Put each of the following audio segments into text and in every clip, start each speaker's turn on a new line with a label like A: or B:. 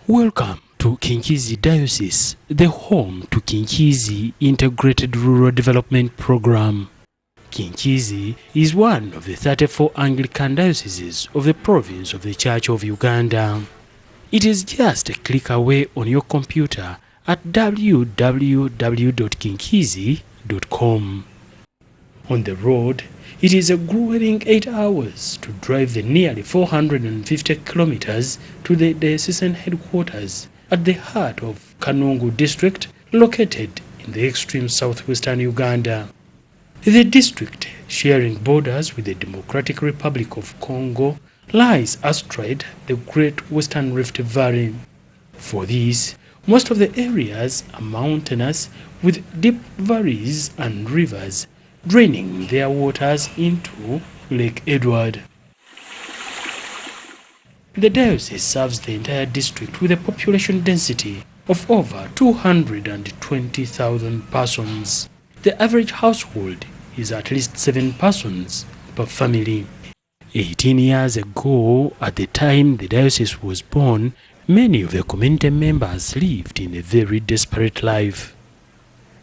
A: Welcome to Kinkiizi Diocese, the home to Kinkiizi Integrated Rural Development Program. Kinkiizi is one of the 34 Anglican dioceses of the province of the Church of Uganda. It is just a click away on your computer at www.kinkiizi.com. On the road, it is a grueling 8 hours to drive the nearly 450 kilometers to the diocesan headquarters at the heart of Kanungu District, located in the extreme southwestern Uganda. The district, sharing borders with the Democratic Republic of Congo, lies astride the Great Western Rift Valley. For this, most of the areas are mountainous with deep valleys and rivers draining their waters into Lake Edward. The diocese serves the entire district with a population density of over 220,000 persons. The average household is at least 7 persons per family. 18 years ago, at the time the diocese was born, many of the community members lived in a very desperate life.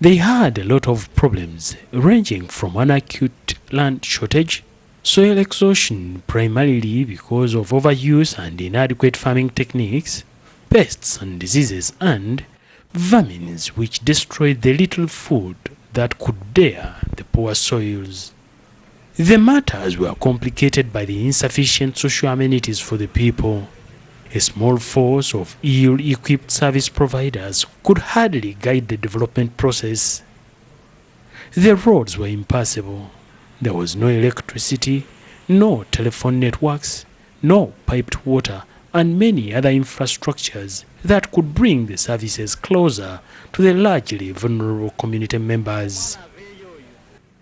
A: They had a lot of problems, ranging from an acute land shortage, soil exhaustion primarily because of overuse and inadequate farming techniques, pests and diseases, and vermins which destroyed the little food that could dare the poor soils. The matters were complicated by the insufficient social amenities for the people. A small force of ill-equipped service providers could hardly guide the development process. The roads were impassable. There was no electricity, no telephone networks, no piped water, and many other infrastructures that could bring the services closer to the largely vulnerable community members.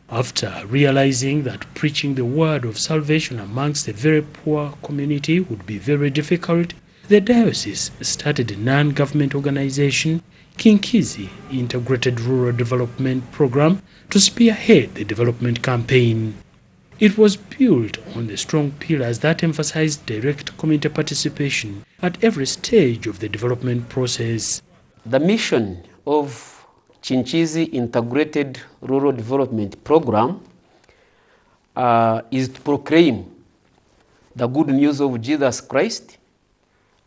A: After realizing that preaching the word of salvation amongst a very poor community would be very difficult, the diocese started a non-government organization, Kinkiizi Integrated Rural Development Program, to spearhead the development campaign. It was built on the strong pillars that emphasized direct community participation at every stage of the development process.
B: The mission of Kinkiizi Integrated Rural Development Program is to proclaim the good news of Jesus Christ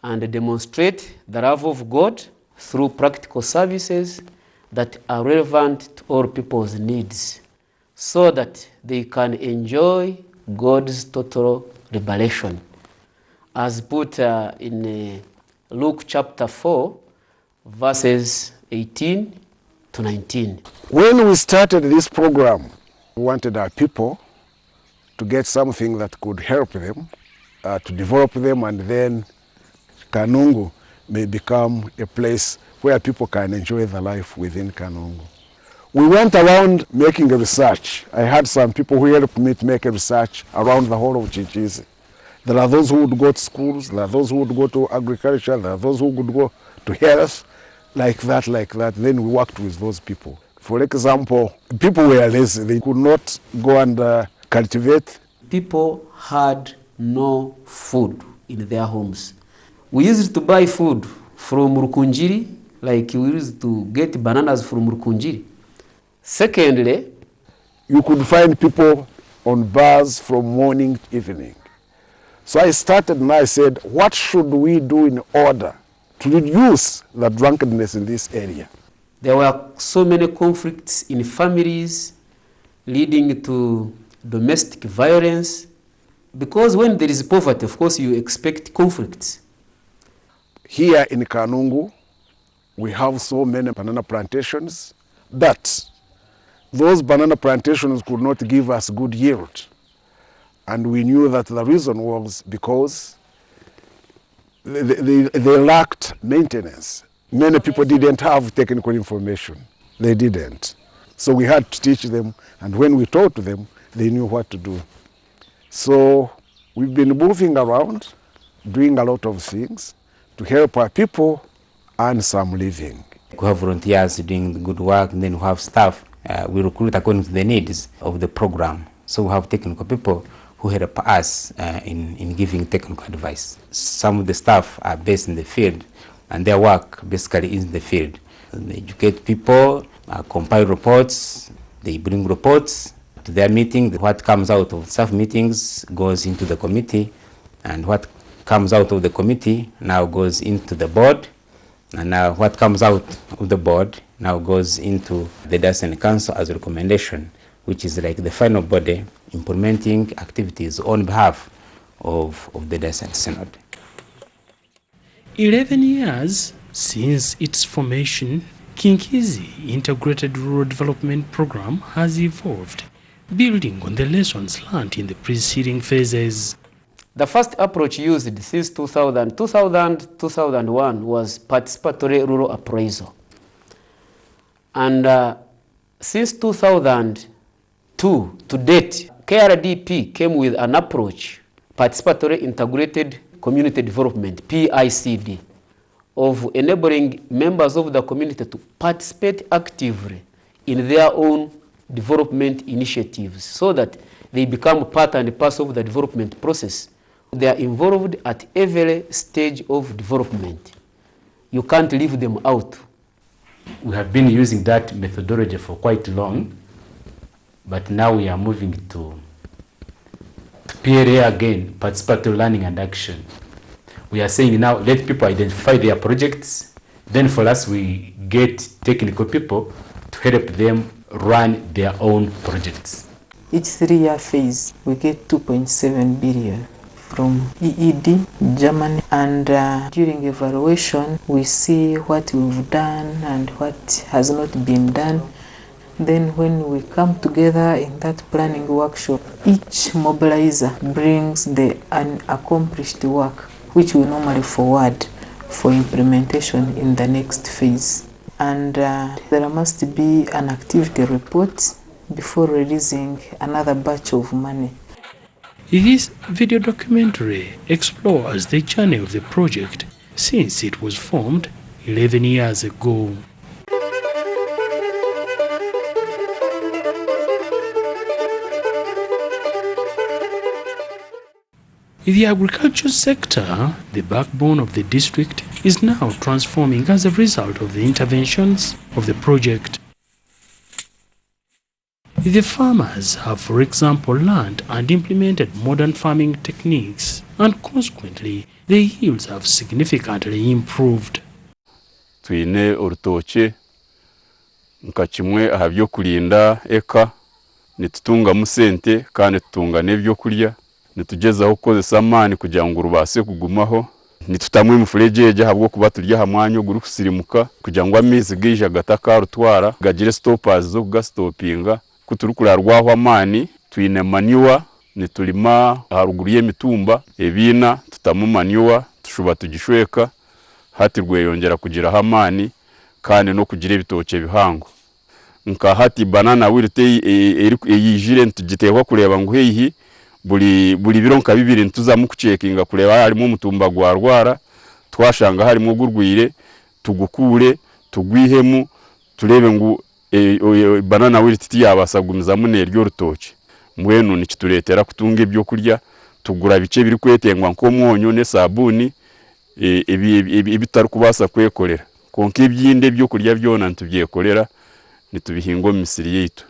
B: and demonstrate the love of God through practical services that are relevant to all people's needs, so that they can enjoy God's total liberation, as put in Luke chapter 4, verses 18 to 19.
C: When we started this program, we wanted our people to get something that could help them, to develop them, and then Kanungu may become a place where people can enjoy the life within Kanungu. We went around making a research. I had some people who helped me to make a research around the whole of Kinkiizi. There are those who would go to schools, there are those who would go to agriculture, there are those who would go to health, like that. Then we worked with those people. For example, people were lazy. They could not go and cultivate.
B: People had no food in their homes. We used to buy food from Rukunjiri, like we used to get bananas from Rukunjiri. Secondly,
C: you could find people on bars from morning to evening. So I started and I said, what should we do in order to reduce the drunkenness in this area?
B: There were so many conflicts in families leading to domestic violence, because when there is poverty, of course, you expect conflicts.
C: Here in Kanungu, we have so many banana plantations that those banana plantations could not give us good yield. And we knew that the reason was because they lacked maintenance. Many people didn't have technical information. They didn't. So we had to teach them, and when we taught them, they knew what to do. So we've been moving around, doing a lot of things to help our people earn some living.
D: We have volunteers doing good work, and then we have staff. We recruit according to the needs of the program. So we have technical people who help us in giving technical advice. Some of the staff are based in the field, and their work basically is in the field. They educate people, compile reports, they bring reports to their meeting. What comes out of staff meetings goes into the committee, and what comes out of the committee now goes into the board, and now what comes out of the board now goes into the Diocesan Council as a recommendation, which is like the final body implementing activities on behalf of the Diocesan Synod.
A: 11 years since its formation, Kinkiizi Integrated Rural Development Program has evolved, building on the lessons learned in the preceding phases.
B: The first approach used since 2000-2001 was participatory rural appraisal. And since 2002 to date, KIRDP came with an approach, participatory integrated community development, PICD, of enabling members of the community to participate actively in their own development initiatives so that they become part and parcel of the development process. They are involved at every stage of development. You can't leave them out.
E: We have been using that methodology for quite long, but now we are moving to PLA again, participatory learning and action. We are saying now let people identify their projects, then for us we get technical people to help them run their own projects.
F: Each 3-year phase we get 2.7 billion from EED Germany, and during evaluation we see what we've done and what has not been done. Then when we come together in that planning workshop, each mobilizer brings the unaccomplished work which we normally forward for implementation in the next phase. And there must be an activity report before releasing another batch of money.
A: This video documentary explores the journey of the project since it was formed 11 years ago. The agriculture sector, the backbone of the district, is now transforming as a result of the interventions of the project. The farmers have, for example, learned and implemented modern farming techniques, and consequently, the yields have significantly improved.
G: Twine urutoke nka kimwe aha byo kulinda eka nitutunga musente kandi tutunga nebyo kulya nitugezaho kukozesa amani kugira ngo rubase kugumaho nitutamwe mufurejeje habwo kuba turya hamwanyo guru kusirimuka kugira ngo amizi gije gataka rutwara gagire stoppers zo kugastopinga kuturukurarwaho amani twine maniwa nitulima haruguru y'emitumba ebina tutamu maniwa tushuba tugishweka hati rweyongera kugira hamani kandi no kugira ibitoke bihango nka hati banana wirite eyijire ntugiteho kureba ngo heyi buri bironka bibiri ntuzamu kucekinga kureba harimo umutumba gwarwara twashanga harimo gurwire tugukure tugwihemu turebe ngo banana wirite yabasagumiza mune ryo rutoke mwenu nikituretera kutunga ibyo kurya tugura bice biri kwetengwa nko mwonyo ne sabuni ibitari kubasa kwekorera konke ibyinde byo kurya byona ntubyekorera nitubihingo misiri yitu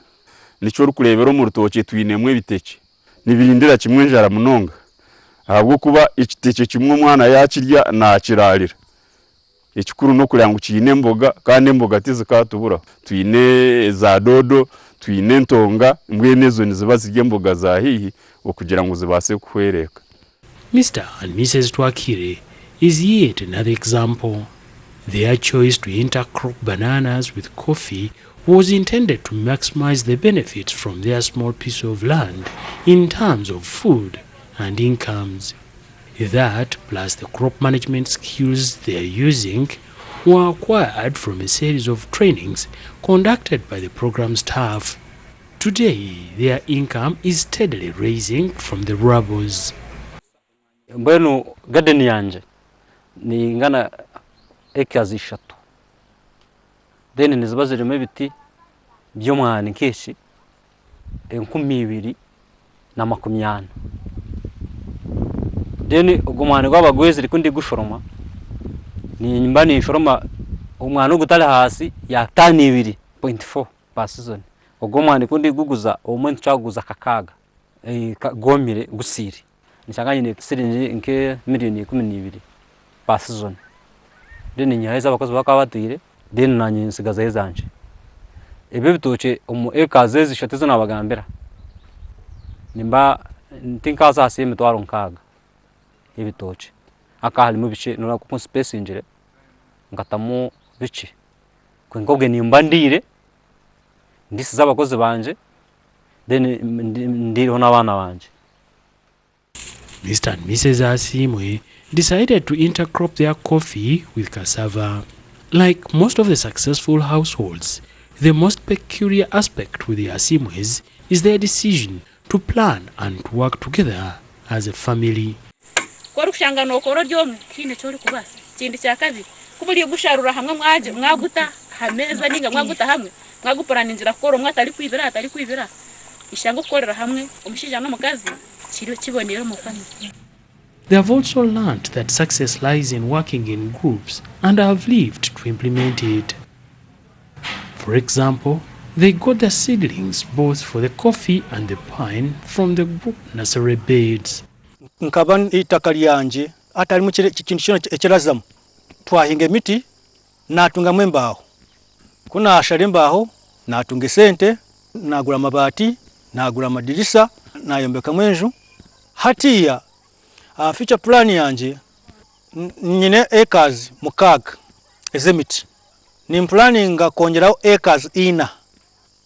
G: nico rukurebero mu rutoke twinemwe biteke nibirindira kimwe njara munonga ahabwo kuba ikiteke kimwe umwana yakirya nakirarira ikikuru no kurango kine mboga kandi mboga tizikatubura twine za dodo twine ntonga mbwenezo niziba zirye mboga za hihi okugira ngo zibase kuhwereka.
A: Mr. and Mrs. Twakire is yet another example. Their choice to intercrop bananas with coffee was intended to maximize the benefits from their small piece of land in terms of food and incomes. That, plus the crop management skills they are using, were acquired from a series of trainings conducted by the program staff. Today, their income is steadily rising from the rubbles.
H: Mbwenu garden yanje ni ingana acres 3. Then niziba zirimo ibiti by'umwani keshi 220. Then ugumane gw'abagwezi rikundi gushoroma ni nyumba ni shoroma umwana ugutale hasi ya 2.4 per season ubwo mwana kundi guguza umuntu cyaguza kakaga gomire gusiri nishanganye ni sirinji nke miliyoni 12 per season deni nyaheza abakozi bakabatuire deni nanye nsigaza yezanje ebe bitoke umu ekaze zishatizo nabagambira nimba ntinkaza hasi emitwaro nkaga ebitoke akahali mu bice nora ku space injire ngatamu bice kwengobwe nimba ndire ndisiza abakozi banje then ndiriho n'abana banje.
A: Mr. and Mrs. Asimwe decided to intercrop their coffee with cassava. Like most of the successful households, the most peculiar aspect with the Asimwes is their decision to plan and to work together as a family.
I: Kwa rushanga nokoro ryo kine cyo kubasa kindi cya kabiri kuburi gusharura hamwe mwaje mwaguta hameza ninga mwaguta hamwe mwagupurana inzira koro mwatari kwibira ishango korera hamwe umushija no mukazi kiro kibonera mu family.
A: They have also learned that success lies in working in groups and have lived to implement it. For example, they got their seedlings both for the coffee and the pine from the group nursery beds.
J: Nkaba itaka lyanje atali mu kintu kino ekirazamu twahinga emiti natunga mwembaho kuna ashalembaho natunga sente nagura mabati nagura madirisa nayombeka mwenju hatiya future plan yanje nyine acres mukaga ezemiti ni planning kongeraho acres ina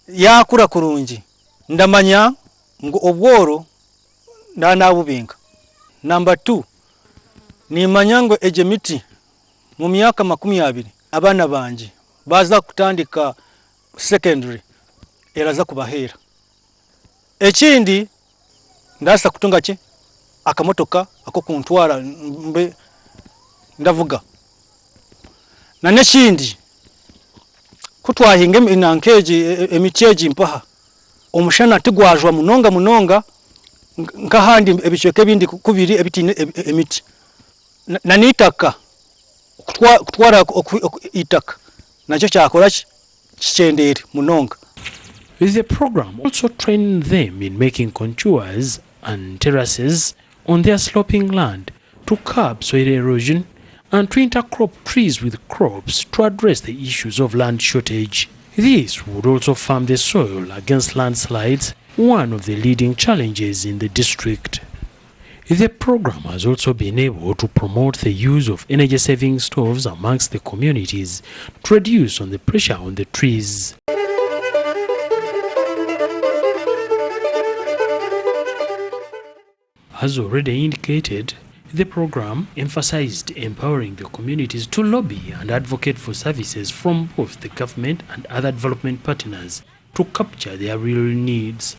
J: yakura kurungi ndamanya ngo obworo ndanabubinga. Number 2 ni manyango ejemiti mu myaka 20 abana banje baza kutandika secondary eraza kubahera. Ekindi ndasa kutunga ki akamotoka ako kuntwara mbe ndavuga na nekindi kutwahinga inankeje emiteji mpaha omushana tigwajwa munonga nkahandi ebicweke bindi kubiri ebitine emiti na nitaka kutwara itaka nacho cyakora kicendere munonga.
A: The program also trained them in making contours and terraces on their sloping land to curb soil erosion and to intercrop trees with crops to address the issues of land shortage. This would also farm the soil against landslides, one of the leading challenges in the district. The program has also been able to promote the use of energy-saving stoves amongst the communities to reduce on the pressure on the trees. As already indicated, the program emphasized empowering the communities to lobby and advocate for services from both the government and other development partners to capture their real needs.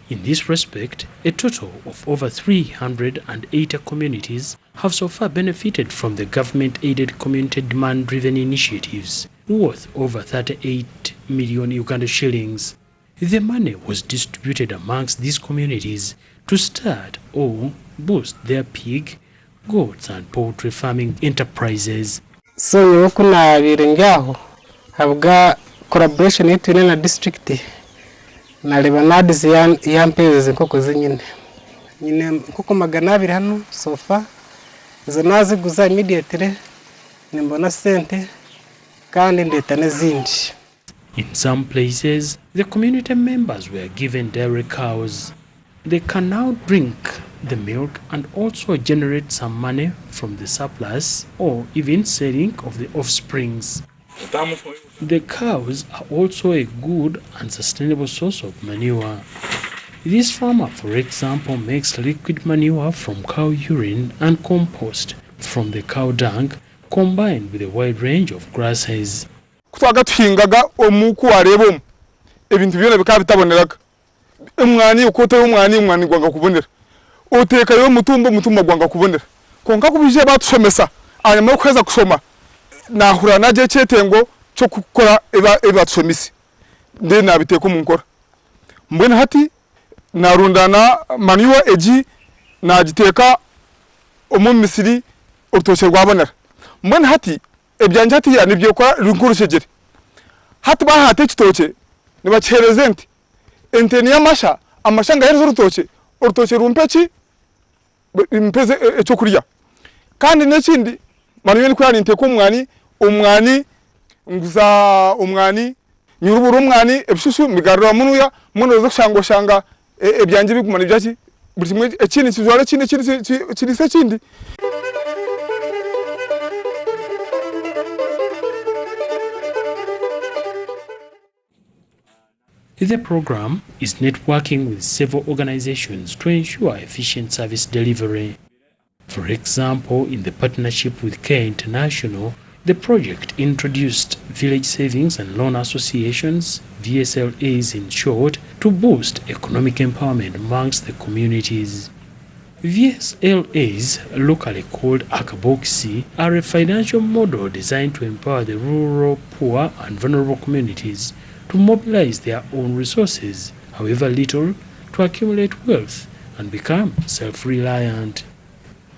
A: In this respect, a total of over 380 communities have so far benefited from the government-aided community demand-driven initiatives worth over 38 million Uganda shillings. The money was distributed amongst these communities to start or boost their pig, goats and poultry farming enterprises.
K: So kuna birengaho habwa collaboration yitune na district na lebanades yampeze nkoko zinyine nyine nkoko 200 hano sofa zo naziguza immediately nimbona sente kandi ndeta nezindi.
A: In some places, the community members were given dairy cows. They can now drink the milk and also generate some money from the surplus or even selling of the offsprings. The cows are also a good and sustainable source of manure. This farmer, for example, makes liquid manure from cow urine and compost from the cow dung combined with a wide range of grasses.
L: Twagatuhingaga omuku arebo ebintu byone bikabitaboneraga umwani ukote umwani gwanga kubonera uteka yo mutumba gwanga kubonera konka kubije batusomesa anyuma kweza kusoma nahura naje cyetengo cyo gukora ebatusomisi nde nabiteka umunkora mbona hati narundana manure eji nagiteka umumisiri urutoke rwabonera mbona hati ebyanje hati ya nibyo kwa runkurushegere hati bahate ekitoke nibakihereza ente niyo amashanga herezo urutoke rumpeki impeze ecyo kurya kandi n'ekindi manuye nikwani nteko umwani nguza umwani nyurubura umwani ebishushu migarura munuya munozo shanga ebyanje bigumana ibyaki buri kimwe ekindi kizwara kindi
A: The program is networking with several organizations to ensure efficient service delivery. For example, in the partnership with Care International, the project introduced village savings and loan associations, VSLAs in short, to boost economic empowerment amongst the communities. VSLAs, locally called Akaboksi, are a financial model designed to empower the rural, poor and vulnerable communities to mobilize their own resources, however little, to accumulate wealth and become self-reliant.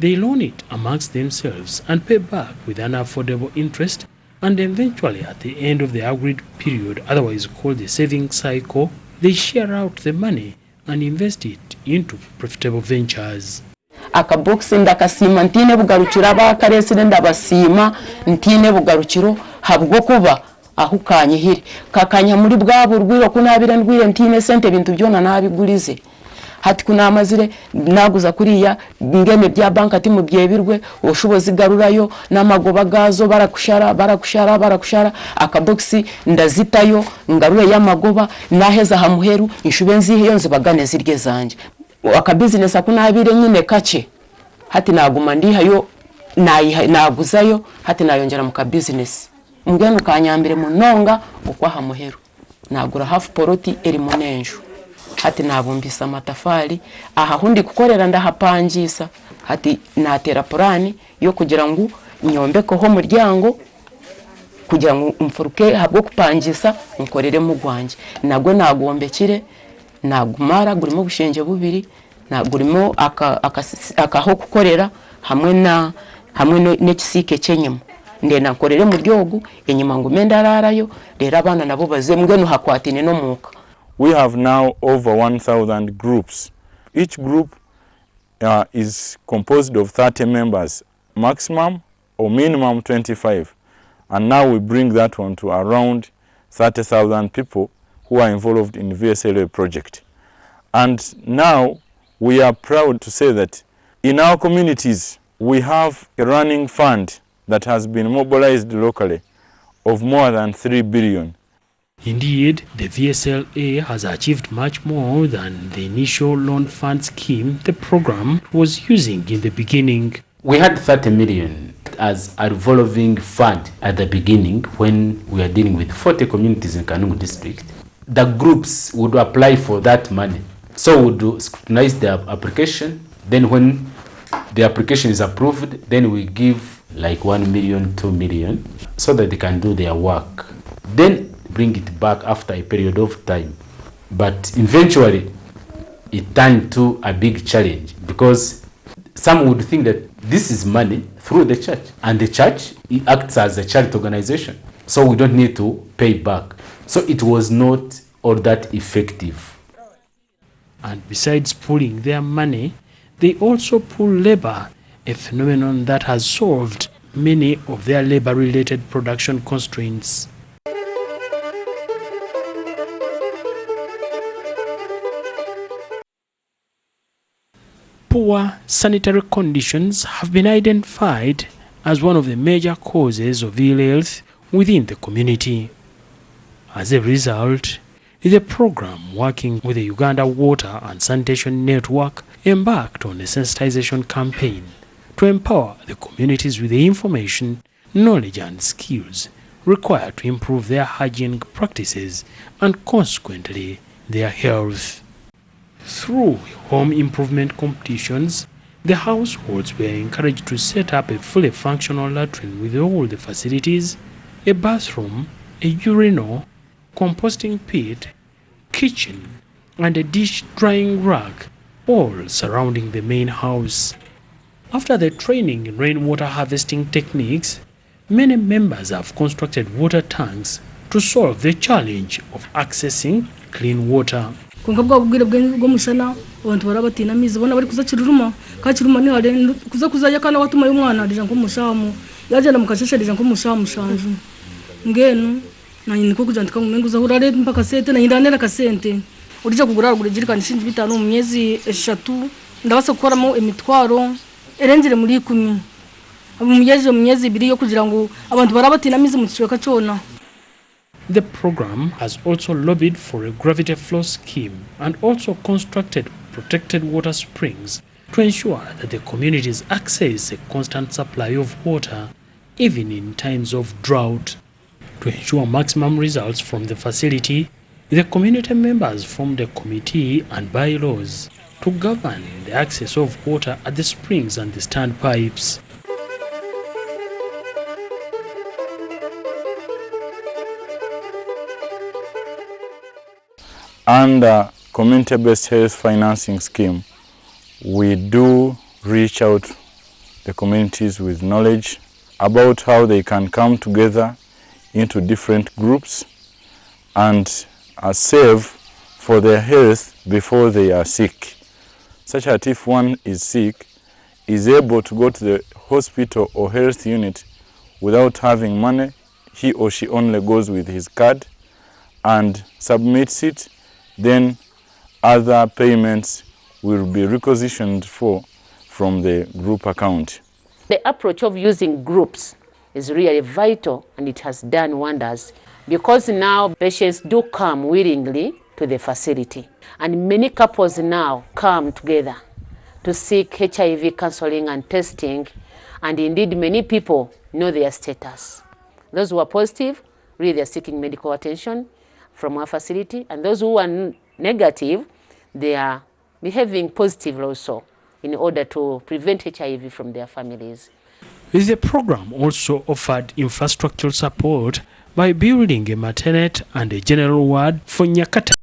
A: They loan it amongst themselves and pay back with an affordable interest, and eventually at the end of the agreed period, otherwise called the saving cycle, they share out the money and invest it into profitable ventures.
M: Akaboksi ndakasima ntine bugarukira bakarese ndabasima ntine bugarukiro habwo kuba aho kanyihire kakanya muri bwabo rwiro kunabira ndwire ntine sente bintu byona nabigurize hati kuna amazire naguza kuriya ngene bya bank ati mu byebirwe ushobozi garurayo namagoba gazo barakushara akaboksi ndazitayo ngarure yamagoba naheza hamuheru inshube nzihe yonze bagane zirye zanje aka business akunabire nyine kace hati naguma ndihayo naguzayo hati nayongera mu ka business ngeno kanyambire munonga ukwaha muheru nagura half poroti eri munenjo hati nabumbisa amatafari aha hundi kukorera ndahapangisa hati natera plani yo kugira ngo nyombeko ho muryango kugira ngo umfuruke habwo kupangisa nkorere mu gwanje nagwe nagombekire nagumara gurimo bushenje bubiri nagurimo akaho kukorera hamwe n'ekisike cyenyemo ndena nkorere mu ryogo enyuma ngo mendararayo rera abana nabo bazembwe no hakwatine no muka.
N: We have now over 1,000 groups. Each group is composed of 30 members, maximum or minimum 25. And now we bring that one to around 30,000 people who are involved in the VSLA project. And now we are proud to say that in our communities, we have a running fund that has been mobilized locally of more than 3 billion.
A: Indeed, the VSLA has achieved much more than the initial loan fund scheme the program was using in the beginning.
E: We had 30 million as a revolving fund at the beginning when we are dealing with 40 communities in Kanungu District. The groups would apply for that money. So we would scrutinize their application. Then when the application is approved, then we give like 1 million, 2 million, so that they can do their work. Then bring it back after a period of time. But eventually, it turned to a big challenge because some would think that this is money through the church, and the church acts as a charity organization, so we don't need to pay back. So it was not all that effective.
A: And besides pooling their money, they also pool labor, a phenomenon that has solved many of their labor-related production constraints. Poor sanitary conditions have been identified as one of the major causes of ill health within the community. As a result, the program, working with the Uganda Water and Sanitation Network, embarked on a sensitization campaign to empower the communities with the information, knowledge and skills required to improve their hygiene practices and consequently their health. Through home improvement competitions, the households were encouraged to set up a fully functional latrine with all the facilities, a bathroom, a urinal, composting pit, kitchen, and a dish drying rack, all surrounding the main house. After the training in rainwater harvesting techniques, Many members have constructed water tanks to solve the challenge of accessing clean water.
O: Konka bwa bwire bwo mushana abantu barabatina mizi bona bari kuza kiruruma ka kiruma ni hare kuza yakana watuma y'umwana arija nko mushamu yajana mukashesherija nko mushamu shanju ngenu na niko kujandika mu menguza urare mpaka sente na indanera kasente urija kugura jirikani shinji bitanu mu myezi 3 ndabasa gukoramo emitwaro erengere muri 10 mu myezi 2 yo kugira ngo abantu barabatina mizi mu kiciro kacona.
A: The program has also lobbied for a gravity flow scheme and also constructed protected water springs to ensure that the communities access a constant supply of water even in times of drought. To ensure maximum results from the facility, the community members formed a committee and bylaws to govern the access of water at the springs and the standpipes.
N: Under community-based health financing scheme, we do reach out the communities with knowledge about how they can come together into different groups and save for their health before they are sick. Such that if one is sick, is able to go to the hospital or health unit without having money, he or she only goes with his card and submits it. Then other payments will be requisitioned from the group account.
P: The approach of using groups is really vital, and it has done wonders because now patients do come willingly to the facility, and many couples now come together to seek HIV counseling and testing, and indeed many people know their status. Those who are positive, really they are seeking medical attention from our facility, and those who are negative, they are behaving positively also in order to prevent HIV from their families.
A: The program also offered infrastructural support by building a maternity and a general ward for Nyakata